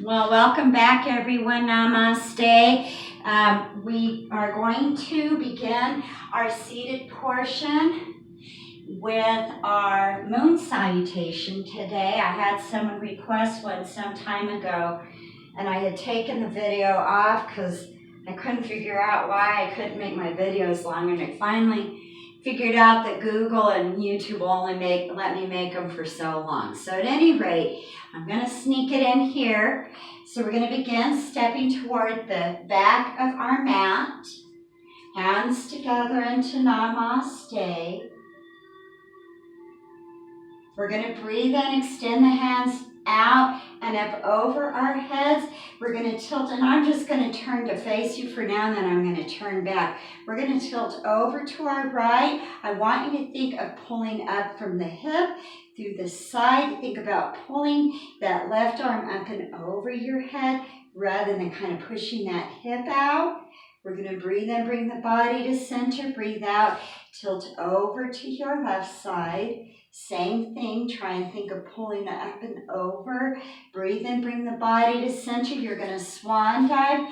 Well, welcome back, everyone. Namaste. We are going to begin our seated portion with our moon salutation today. I had someone request one some time ago, and I had taken the video off because I couldn't figure out why I couldn't make my videos longer, and I finally figured out that Google and YouTube only let me make them for so long. So at any rate, I'm going to sneak it in here. So we're going to begin stepping toward the back of our mat. Hands together into Namaste. We're going to breathe in, extend the hands out and up over our heads. We're going to tilt, and I'm just going to turn to face you for now, and then I'm going to turn back. We're going to tilt over to our right. I want you to think of pulling up from the hip through the side. Think about pulling that left arm up and over your head rather than kind of pushing that hip out. We're going to breathe in, bring the body to center. Breathe out, tilt over to your left side. Same thing, try and think of pulling it up and over. Breathe in, bring the body to center. You're going to swan dive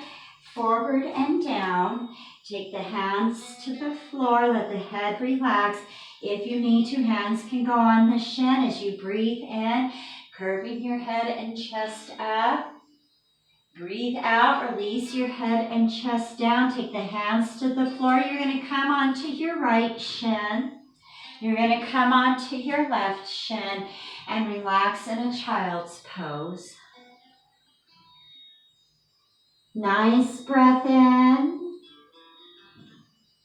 forward and down. Take the hands to the floor, let the head relax. If you need to, hands can go on the shin as you breathe in, curving your head and chest up. Breathe out, release your head and chest down. Take the hands to the floor. You're going to come onto your right shin. You're going to come onto your left shin and relax in a child's pose. Nice breath in.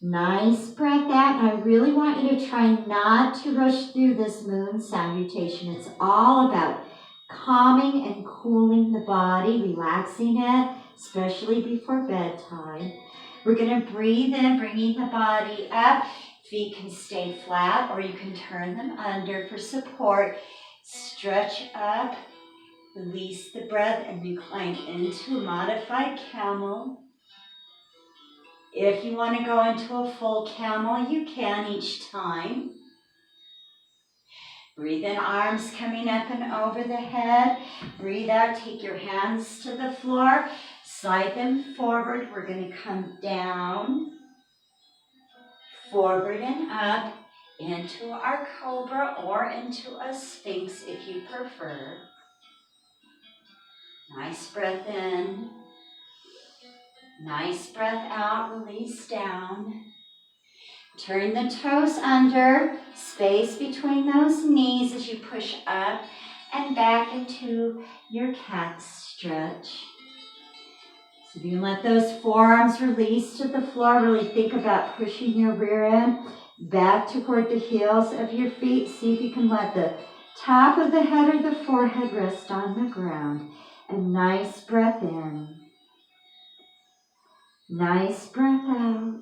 Nice breath out. And I really want you to try not to rush through this moon salutation. It's all about calming and cooling the body, relaxing it, especially before bedtime. We're going to breathe in, bringing the body up. Feet can stay flat, or you can turn them under for support. Stretch up, release the breath, and recline into a modified camel. If you want to go into a full camel, you can each time. Breathe in, arms coming up and over the head. Breathe out, take your hands to the floor. Slide them forward. We're going to come down, forward and up, into our cobra or into a sphinx if you prefer. Nice breath in. Nice breath out, release down. Turn the toes under, space between those knees as you push up and back into your cat stretch. So if you let those forearms release to the floor, really think about pushing your rear end back toward the heels of your feet. See if you can let the top of the head or the forehead rest on the ground. A nice breath in. Nice breath out.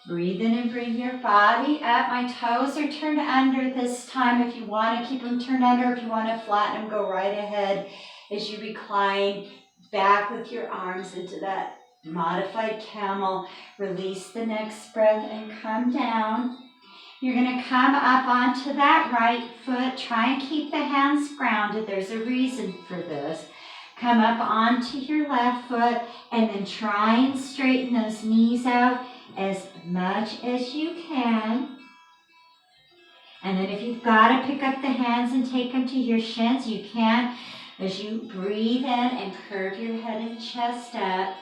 Breathe in and bring your body up. My toes are turned under this time. If you want to keep them turned under, if you want to flatten them, go right ahead as you recline back with your arms into that modified camel. Release the next breath and come down. You're going to come up onto that right foot. Try and keep the hands grounded. There's a reason for this. Come up onto your left foot and then try and straighten those knees out as much as you can. And then if you've got to pick up the hands and take them to your shins, you can as you breathe in and curve your head and chest up.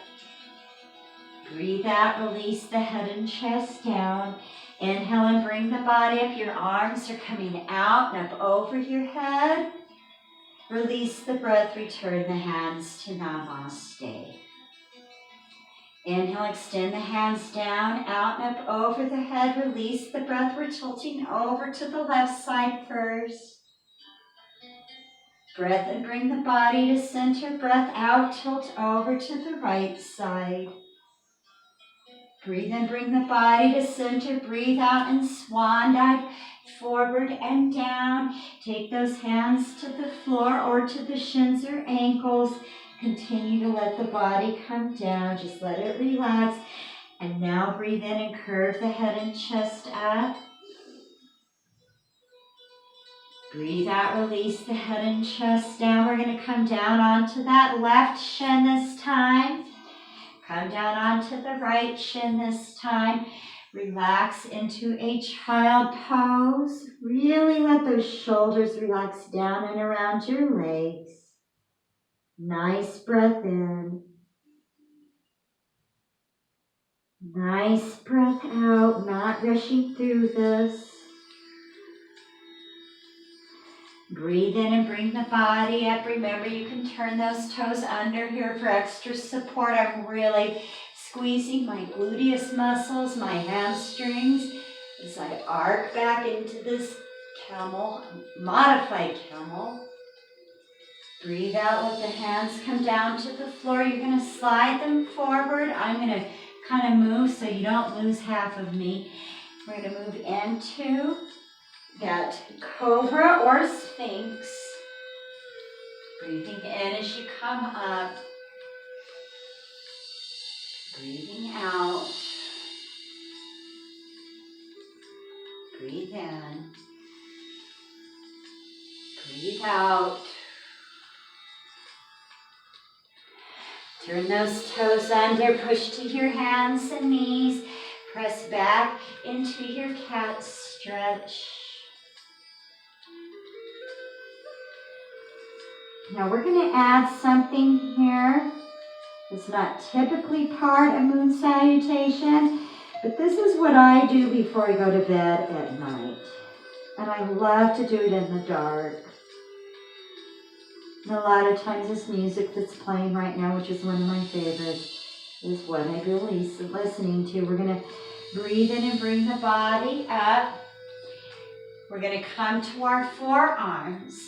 Breathe out, release the head and chest down. Inhale and bring the body up. Your arms are coming out and up over your head. Release the breath, return the hands to Namaste. Inhale, extend the hands down, out and up over the head. Release the breath. We're tilting over to the left side first. Breath and bring the body to center. Breath out, tilt over to the right side. Breathe in, bring the body to center. Breathe out and swan dive forward and down. Take those hands to the floor or to the shins or ankles. Continue to let the body come down. Just let it relax. And now breathe in and curve the head and chest up. Breathe out, release the head and chest down. We're going to come down onto that left shin this time. Come down onto the right shin this time. Relax into a child pose. Really let those shoulders relax down and around your legs. Nice breath in. Nice breath out, not rushing through this. Breathe in and bring the body up. Remember, you can turn those toes under here for extra support. I'm really squeezing my gluteus muscles, my hamstrings, as I arc back into this camel, modified camel. Breathe out, let the hands come down to the floor. You're going to slide them forward. I'm going to kind of move so you don't lose half of me. We're going to move into that cobra or sphinx. Breathing in as you come up. Breathing out. Breathe in. Breathe out. Turn those toes under, push to your hands and knees. Press back into your cat stretch. Now we're going to add something here. It's not typically part of moon salutation, but this is what I do before I go to bed at night. And I love to do it in the dark. And a lot of times this music that's playing right now, which is one of my favorites, is what I've been listening to. We're going to breathe in and bring the body up. We're going to come to our forearms.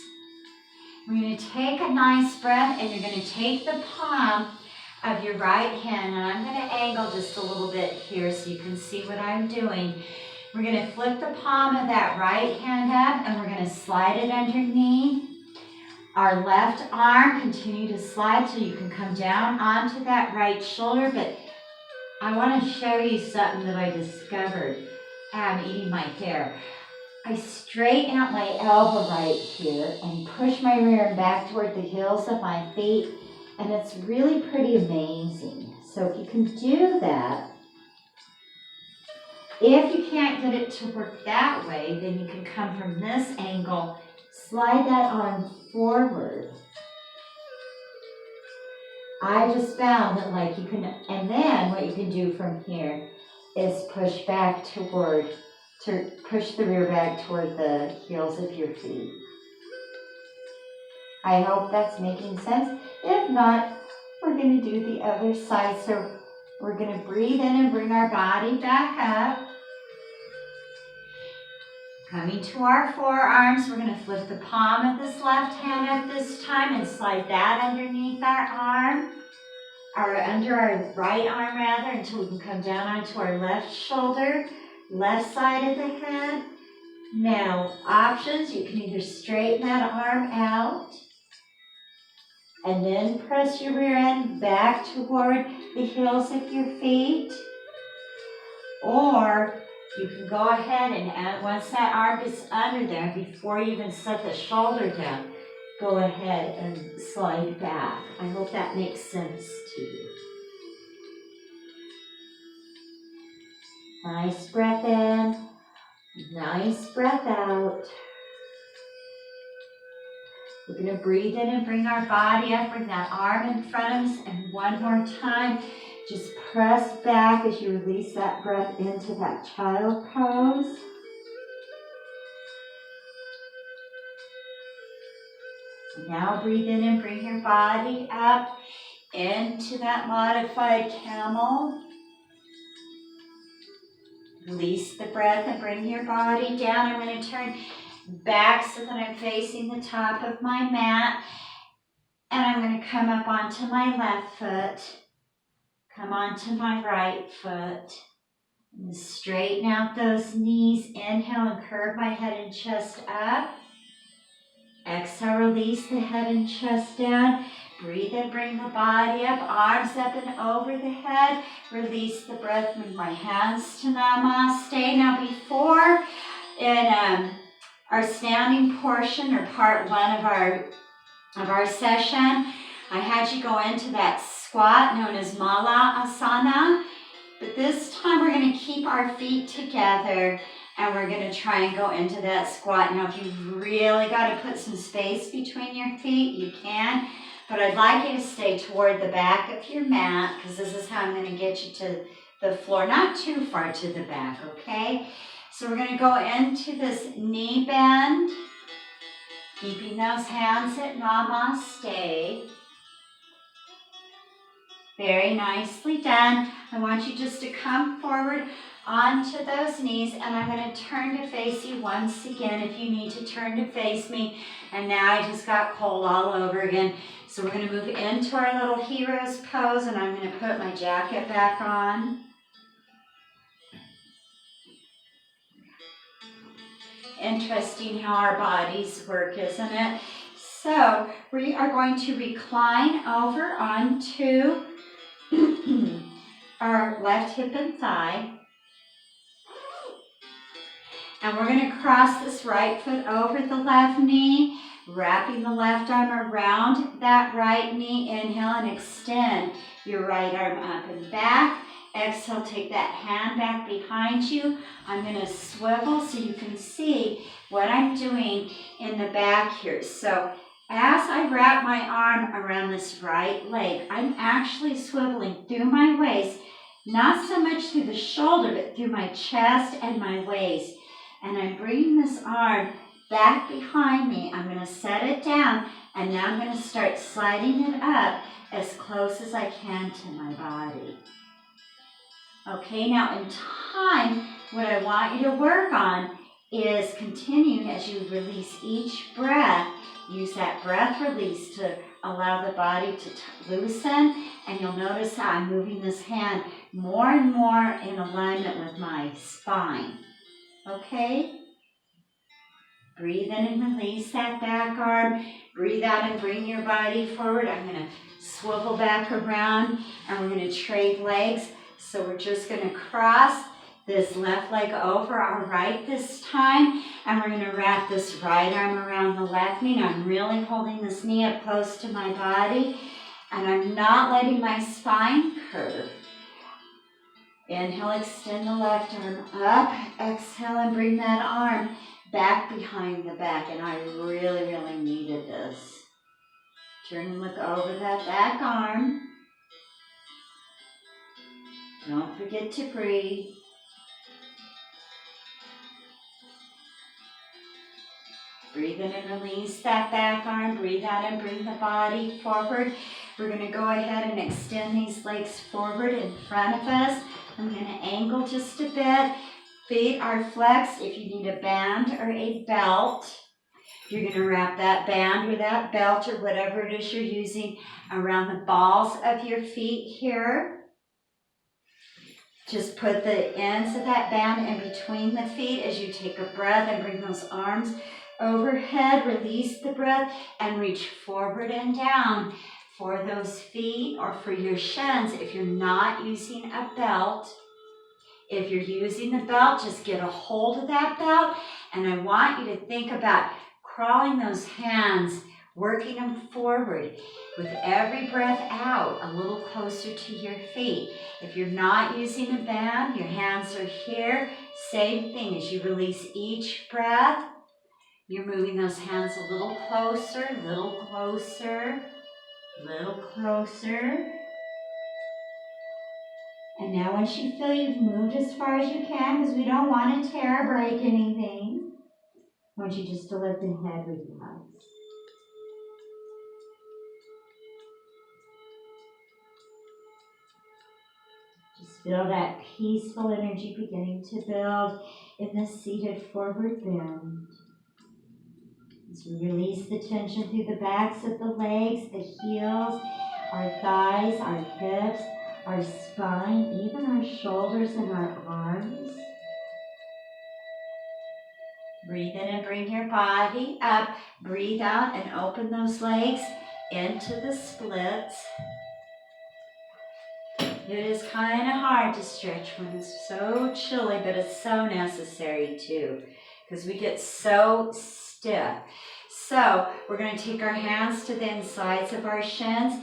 We're going to take a nice breath, and you're going to take the palm of your right hand, and I'm going to angle just a little bit here so you can see what I'm doing. We're going to flip the palm of that right hand up, and we're going to slide it underneath our left arm. Continue to slide so you can come down onto that right shoulder, but I want to show you something that I discovered. I'm eating my hair. I straighten out my elbow right here and push my rear end back toward the heels of my feet, and it's really pretty amazing. So if you can do that, if you can't get it to work that way, then you can come from this angle, slide that arm forward. I just found that like you can, and then what you can do from here is push back toward, to push the rear back toward the heels of your feet. I hope that's making sense. If not, we're going to do the other side. So we're going to breathe in and bring our body back up. Coming to our forearms, we're going to flip the palm of this left hand up this time and slide that underneath our arm, or under our right arm rather, until we can come down onto our left shoulder, left side of the head. Now, options, you can either straighten that arm out and then press your rear end back toward the heels of your feet, or you can go ahead and once that arm gets under there, before you even set the shoulder down, go ahead and slide back. I hope that makes sense to you. Nice breath in, nice breath out. We're going to breathe in and bring our body up, bring that arm in front of us, and one more time, just press back as you release that breath into that child pose. Now breathe in and bring your body up into that modified camel. Release the breath and bring your body down. I'm going to turn back so that I'm facing the top of my mat. And I'm going to come up onto my left foot. Come onto my right foot. And straighten out those knees. Inhale and curve my head and chest up. Exhale, release the head and chest down. Breathe in, bring the body up, arms up and over the head. Release the breath, move my hands to namaste. Now before in our standing portion, or part one of our session. I had you go into that squat known as Mala Asana, but this time we're going to keep our feet together and we're going to try and go into that squat. Now, if you've really got to put some space between your feet, you can, but I'd like you to stay toward the back of your mat because this is how I'm going to get you to the floor, not too far to the back, okay? So we're going to go into this knee bend, keeping those hands at namaste. Very nicely done. I want you just to come forward onto those knees, and I'm going to turn to face you once again if you need to turn to face me. And now I just got cold all over again. So we're going to move into our little hero's pose, and I'm going to put my jacket back on. Interesting how our bodies work, isn't it? So we are going to recline over onto our left hip and thigh. And we're going to cross this right foot over the left knee, wrapping the left arm around that right knee. Inhale and extend your right arm up and back. Exhale, take that hand back behind you. I'm going to swivel so you can see what I'm doing in the back here. So as I wrap my arm around this right leg, I'm actually swiveling through my waist, not so much through the shoulder, but through my chest and my waist. And I'm bringing this arm back behind me. I'm going to set it down, and now I'm going to start sliding it up as close as I can to my body. Okay, now in time, what I want you to work on is continuing as you release each breath. Use that breath release to allow the body to loosen, and you'll notice how I'm moving this hand more and more in alignment with my spine. Okay? Breathe in and release that back arm. Breathe out and bring your body forward. I'm going to swivel back around, and we're going to trade legs. So we're just going to cross this left leg over our right this time, and we're going to wrap this right arm around the left knee. Now I'm really holding this knee up close to my body, and I'm not letting my spine curve. Inhale, extend the left arm up. Exhale, and bring that arm back behind the back, and I really, really needed this. Turn and look over that back arm. Don't forget to breathe. Breathe in and release that back arm. Breathe out and bring the body forward. We're going to go ahead and extend these legs forward in front of us. I'm going to angle just a bit. Feet are flexed. If you need a band or a belt, you're going to wrap that band or that belt or whatever it is you're using around the balls of your feet here. Just put the ends of that band in between the feet as you take a breath and bring those arms overhead. Release the breath and reach forward and down for those feet or for your shins if you're not using a belt. If you're using the belt, just get a hold of that belt, and I want you to think about crawling those hands, working them forward with every breath out a little closer to your feet. If you're not using a band, your hands are here. Same thing as you release each breath. You're moving those hands a little closer, little closer, little closer. And now once you feel you've moved as far as you can, because we don't want to tear or break anything, I want you just to let the head relax. Just feel that peaceful energy beginning to build in the seated forward bend. As we release the tension through the backs of the legs, the heels, our thighs, our hips, our spine, even our shoulders and our arms. Breathe in and bring your body up. Breathe out and open those legs into the splits. It is kind of hard to stretch when it's so chilly, but it's so necessary too. because we get so stiff. So we're going to take our hands to the insides of our shins.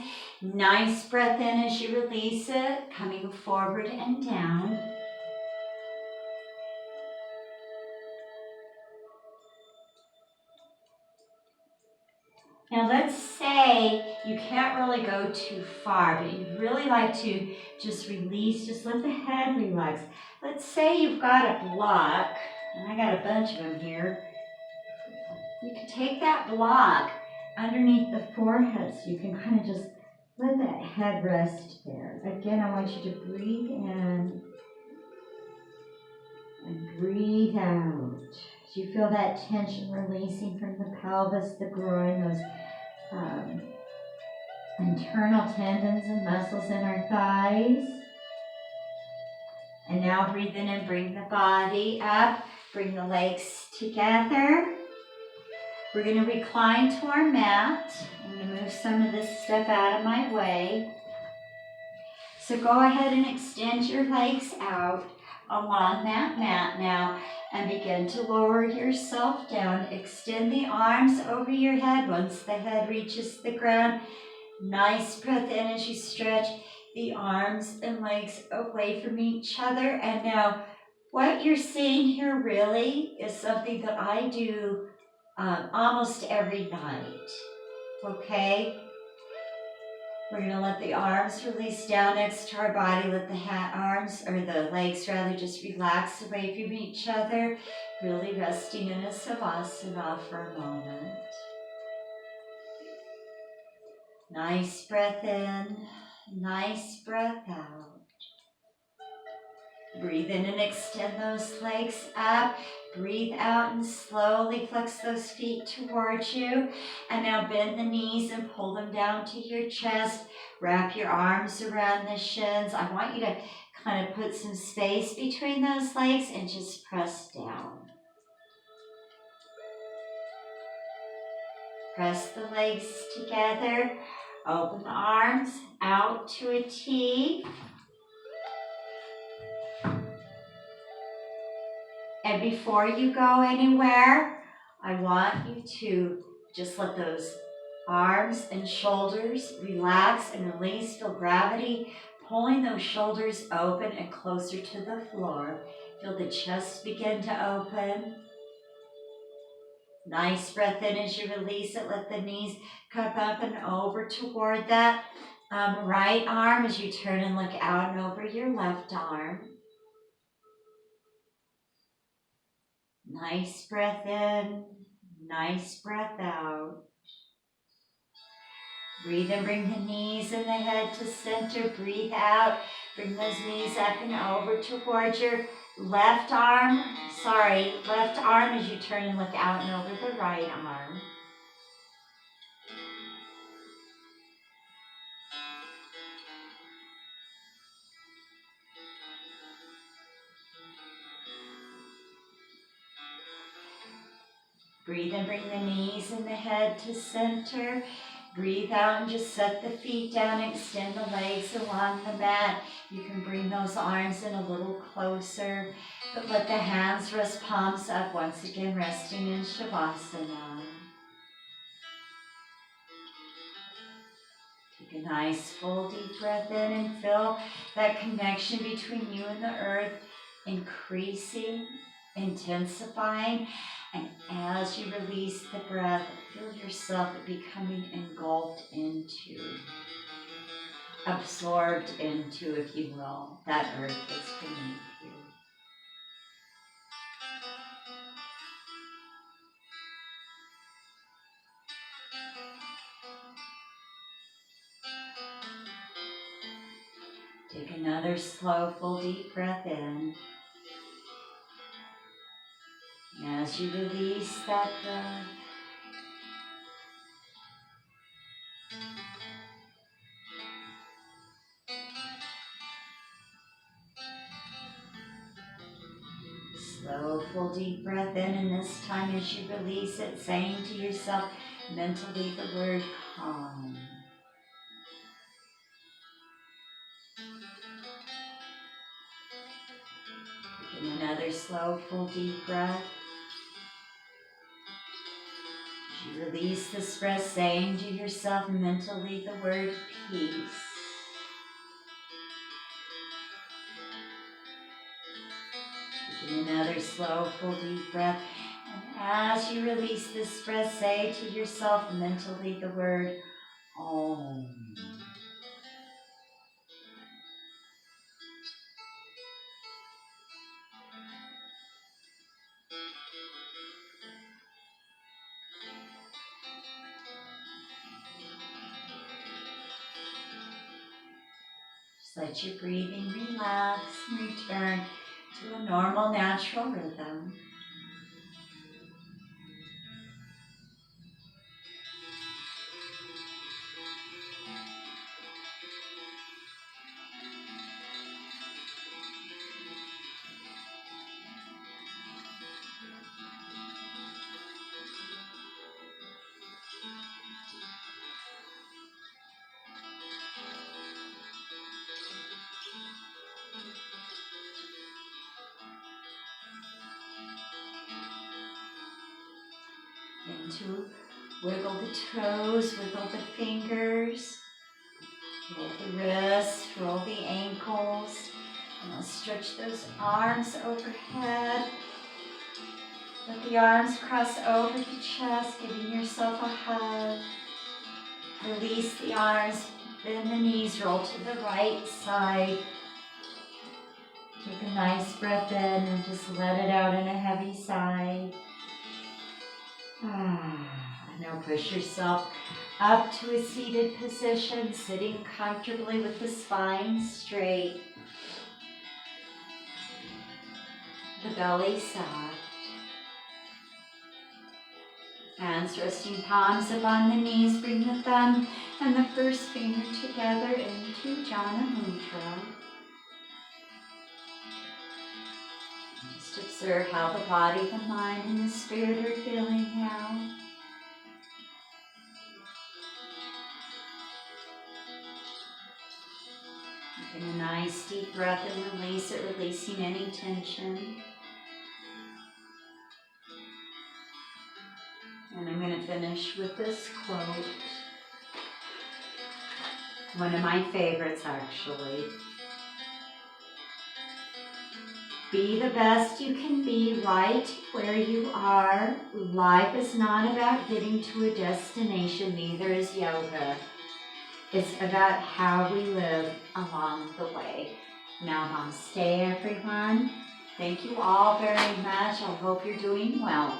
Nice breath in as you release it, coming forward and down. Now let's say you can't really go too far, but you'd really like to just release, just let the head relax. Let's say you've got a block, and I got a bunch of them here. You can take that block underneath the forehead so you can kind of just let that head rest there. Again, I want you to breathe in and breathe out. So you feel that tension releasing from the pelvis, the groin, those internal tendons and muscles in our thighs. And now breathe in and bring the body up. Bring the legs together. We're going to recline to our mat. I'm going to move some of this stuff out of my way. So go ahead and extend your legs out along that mat now and begin to lower yourself down. Extend the arms over your head once the head reaches the ground. Nice breath in as you stretch the arms and legs away from each other. And now what you're seeing here really is something that I do almost every night, okay? We're going to let the arms release down next to our body. Let the arms, or the legs rather, just relax away from each other. Really resting in a Savasana for a moment. Nice breath in, nice breath out. Breathe in and extend those legs up. Breathe out and slowly flex those feet towards you. And now bend the knees and pull them down to your chest. Wrap your arms around the shins. I want you to kind of put some space between those legs and just press down. Press the legs together. Open the arms out to a T. And before you go anywhere, I want you to just let those arms and shoulders relax and release. Feel gravity pulling those shoulders open and closer to the floor. Feel the chest begin to open. Nice breath in as you release it. Let the knees come up and over toward that right arm as you turn and look out and over your left arm. Nice breath in, nice breath out. Breathe in, bring the knees and the head to center. Breathe out, bring those knees up and over towards your left arm as you turn and look out and over the right arm. Breathe in, bring the knees and the head to center. Breathe out and just set the feet down, extend the legs along the mat. You can bring those arms in a little closer, but let the hands rest palms up, once again resting in Shavasana. Take a nice full deep breath in and feel that connection between you and the earth increasing, intensifying. And as you release the breath, feel yourself becoming engulfed into, absorbed into, if you will, that earth that's beneath you. Take another slow, full, deep breath in. And as you release that breath, slow, full, deep breath in, and this time as you release it, saying to yourself mentally the word calm. Taking another slow, full, deep breath. Release this breath, saying to yourself mentally the word peace. Taking another slow, full, deep breath. And as you release this breath, say to yourself mentally the word Om. Just let your breathing relax and return to a normal, natural rhythm. And to wiggle the toes, wiggle the fingers, roll the wrists, roll the ankles. And let's stretch those arms overhead. Let the arms cross over the chest, giving yourself a hug. Release the arms, bend the knees, roll to the right side. Take a nice breath in and just let it out in a heavy sigh. Now push yourself up to a seated position, sitting comfortably with the spine straight. The belly soft. Hands resting palms upon the knees. Bring the thumb and the first finger together into Jhana Mudra. Just observe how the body, the mind, and the spirit are feeling now. Taking a nice deep breath and release it, releasing any tension. And I'm going to finish with this quote. One of my favorites, actually. Be the best you can be right where you are. Life is not about getting to a destination, neither is yoga. It's about how we live along the way. Namaste, everyone. Thank you all very much. I hope you're doing well.